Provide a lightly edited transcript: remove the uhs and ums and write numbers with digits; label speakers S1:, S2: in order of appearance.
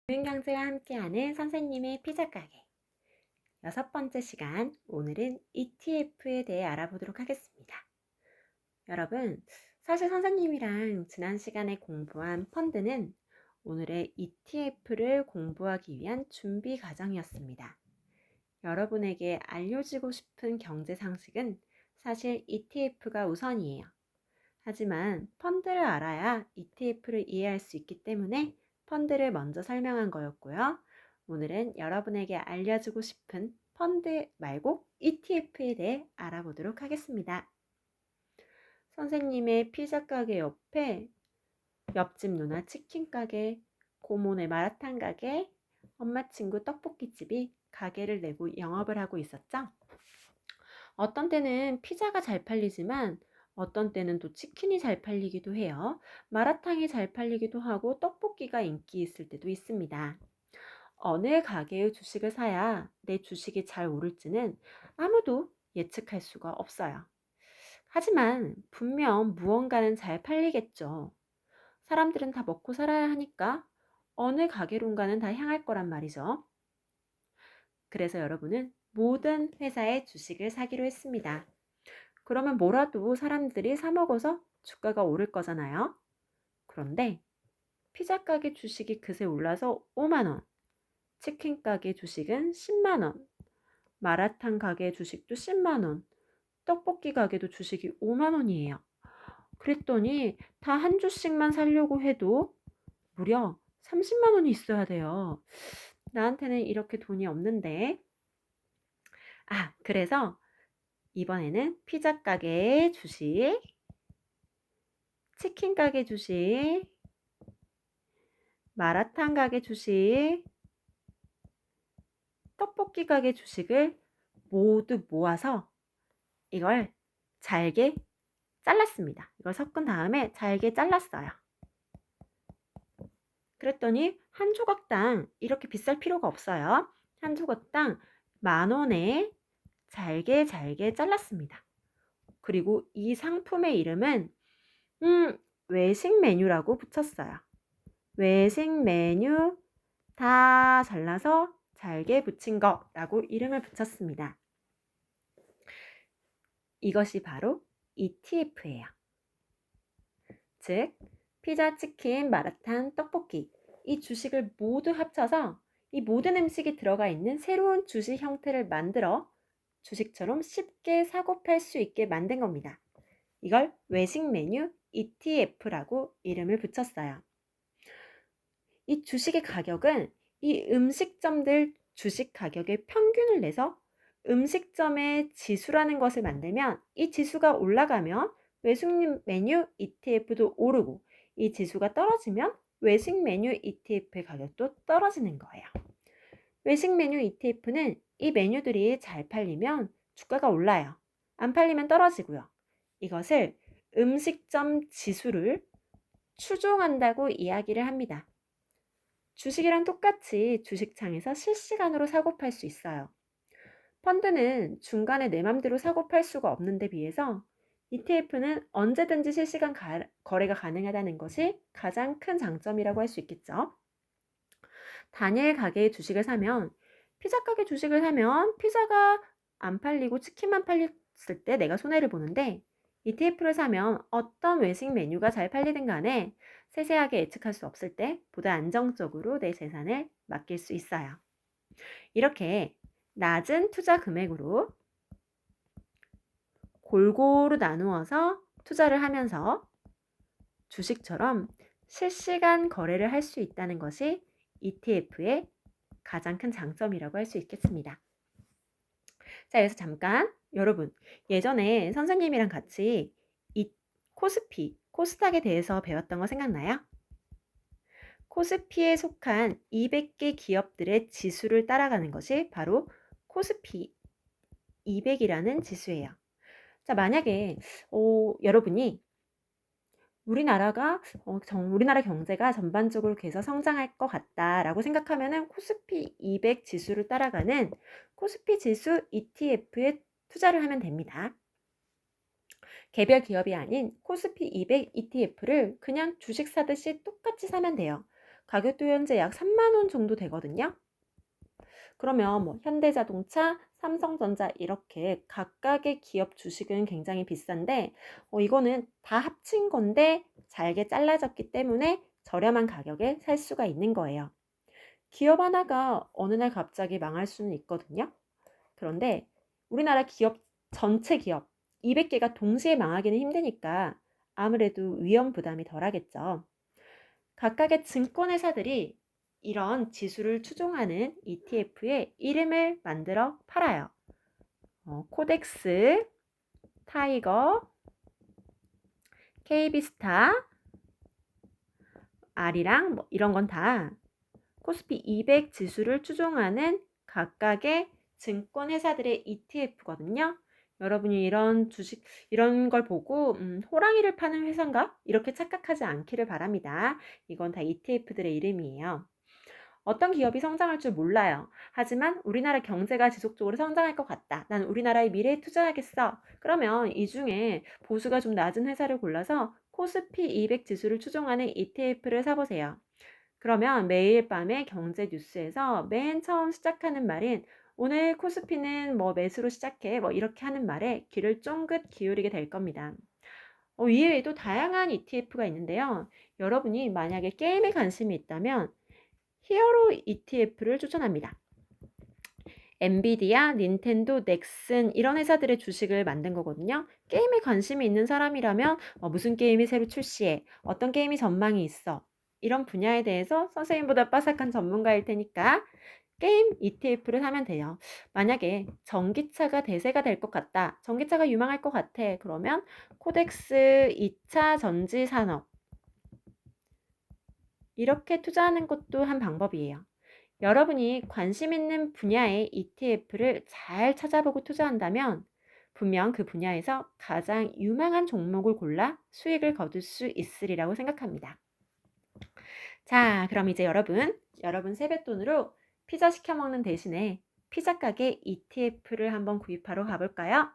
S1: 경제와 함께하는 선생님의 피자 가게. 6번째 시간, 오늘은 ETF에 대해 알아보도록 하겠습니다. 여러분, 사실 선생님이랑 지난 시간에 공부한 펀드는 오늘의 ETF를 공부하기 위한 준비 과정이었습니다. 여러분에게 알려주고 싶은 경제 상식은 사실 ETF가 우선이에요. 하지만 펀드를 알아야 ETF를 이해할 수 있기 때문에 펀드를 먼저 설명한 거였고요. 오늘은 여러분에게 알려주고 싶은 펀드 말고 ETF에 대해 알아보도록 하겠습니다. 선생님의 피자 가게 옆에 옆집 누나 치킨 가게, 고모네 마라탕 가게, 엄마 친구 떡볶이집이 가게를 내고 영업을 하고 있었죠. 어떤 때는 피자가 잘 팔리지만 어떤 때는 또 치킨이 잘 팔리기도 해요. 마라탕이 잘 팔리기도 하고 떡볶이가 인기 있을 때도 있습니다. 어느 가게의 주식을 사야 내 주식이 잘 오를지는 아무도 예측할 수가 없어요. 하지만 분명 무언가는 잘 팔리겠죠. 사람들은 다 먹고 살아야 하니까 어느 가게론가는 다 향할 거란 말이죠. 그래서 여러분은 모든 회사의 주식을 사기로 했습니다. 그러면 뭐라도 사람들이 사 먹어서 주가가 오를 거잖아요. 그런데 피자 가게 주식이 그새 올라서 5만 원, 치킨 가게 주식은 10만 원, 마라탕 가게 주식도 10만 원, 떡볶이 가게도 주식이 5만 원이에요. 그랬더니 다 한 주씩만 사려고 해도 무려 30만 원이 있어야 돼요. 나한테는 이렇게 돈이 없는데. 그래서 이번에는 피자 가게 주식, 치킨 가게 주식, 마라탕 가게 주식, 떡볶이 가게 주식을 모두 모아서 이걸 잘게 잘랐습니다. 이걸 섞은 다음에 잘게 잘랐어요. 그랬더니 한 조각당 이렇게 비쌀 필요가 없어요. 한 조각당 10,000원에 잘게 잘랐습니다. 그리고 이 상품의 이름은 외식 메뉴라고 붙였어요. 외식 메뉴 다 잘라서 잘게 붙인 거라고 이름을 붙였습니다. 이것이 바로 ETF예요. 즉, 피자, 치킨, 마라탕, 떡볶이 이 주식을 모두 합쳐서 이 모든 음식이 들어가 있는 새로운 주식 형태를 만들어 주식처럼 쉽게 사고 팔 수 있게 만든 겁니다. 이걸 외식 메뉴 ETF라고 이름을 붙였어요. 이 주식의 가격은 이 음식점들 주식 가격의 평균을 내서 음식점의 지수라는 것을 만들면 이 지수가 올라가면 외식 메뉴 ETF도 오르고 이 지수가 떨어지면 외식 메뉴 ETF의 가격도 떨어지는 거예요. 외식 메뉴 ETF는 이 메뉴들이 잘 팔리면 주가가 올라요. 안 팔리면 떨어지고요. 이것을 음식점 지수를 추종한다고 이야기를 합니다. 주식이랑 똑같이 주식창에서 실시간으로 사고 팔 수 있어요. 펀드는 중간에 내 맘대로 사고 팔 수가 없는데 비해서 ETF는 언제든지 실시간 거래가 가능하다는 것이 가장 큰 장점이라고 할 수 있겠죠. 단일 가게의 주식을 사면 피자 가게 주식을 사면 피자가 안 팔리고 치킨만 팔렸을 때 내가 손해를 보는데 ETF를 사면 어떤 외식 메뉴가 잘 팔리든 간에 세세하게 예측할 수 없을 때 보다 안정적으로 내 재산을 맡길 수 있어요. 이렇게 낮은 투자 금액으로 골고루 나누어서 투자를 하면서 주식처럼 실시간 거래를 할 수 있다는 것이 ETF의 가장 큰 장점이라고 할 수 있겠습니다. 자, 여기서 잠깐 여러분, 예전에 선생님이랑 같이 이 코스피, 코스닥에 대해서 배웠던 거 생각나요? 코스피에 속한 200개 기업들의 지수를 따라가는 것이 바로 코스피 200이라는 지수예요. 자, 만약에 여러분이 우리나라 경제가 전반적으로 계속 성장할 것 같다라고 생각하면은 코스피 200 지수를 따라가는 코스피 지수 ETF에 투자를 하면 됩니다. 개별 기업이 아닌 코스피 200 ETF를 그냥 주식 사듯이 똑같이 사면 돼요. 가격도 현재 약 3만 원 정도 되거든요. 그러면 뭐 현대자동차, 삼성전자 이렇게 각각의 기업 주식은 굉장히 비싼데 이거는 다 합친 건데 잘게 잘라졌기 때문에 저렴한 가격에 살 수가 있는 거예요. 기업 하나가 어느 날 갑자기 망할 수는 있거든요. 그런데 우리나라 기업 전체 기업 200개가 동시에 망하기는 힘드니까 아무래도 위험 부담이 덜하겠죠. 각각의 증권회사들이 이런 지수를 추종하는 ETF에 이름을 만들어 팔아요. 코덱스, 타이거, KB스타, 아리랑 뭐 이런 건 다 코스피 200 지수를 추종하는 각각의 증권회사들의 ETF거든요. 여러분이 이런 주식, 이런 걸 보고 호랑이를 파는 회사인가? 이렇게 착각하지 않기를 바랍니다. 이건 다 ETF들의 이름이에요. 어떤 기업이 성장할 줄 몰라요. 하지만 우리나라 경제가 지속적으로 성장할 것 같다. 난 우리나라의 미래에 투자하겠어. 그러면 이 중에 보수가 좀 낮은 회사를 골라서 코스피 200 지수를 추종하는 ETF를 사보세요. 그러면 매일 밤에 경제 뉴스에서 맨 처음 시작하는 말인 오늘 코스피는 뭐 매수로 시작해 뭐 이렇게 하는 말에 귀를 쫑긋 기울이게 될 겁니다. 이외에도 다양한 ETF가 있는데요. 여러분이 만약에 게임에 관심이 있다면 히어로 ETF를 추천합니다. 엔비디아, 닌텐도, 넥슨 이런 회사들의 주식을 만든 거거든요. 게임에 관심이 있는 사람이라면 무슨 게임이 새로 출시해, 어떤 게임이 전망이 있어, 이런 분야에 대해서 선생님보다 빠삭한 전문가일 테니까 게임 ETF를 사면 돼요. 만약에 전기차가 대세가 될 것 같다, 전기차가 유망할 것 같아, 그러면 코덱스 2차 전지 산업 이렇게 투자하는 것도 한 방법이에요. 여러분이 관심 있는 분야의 ETF를 잘 찾아보고 투자한다면 분명 그 분야에서 가장 유망한 종목을 골라 수익을 거둘 수 있으리라고 생각합니다. 자, 그럼 이제 여러분 세뱃돈으로 피자 시켜 먹는 대신에 피자 가게 ETF를 한번 구입하러 가볼까요?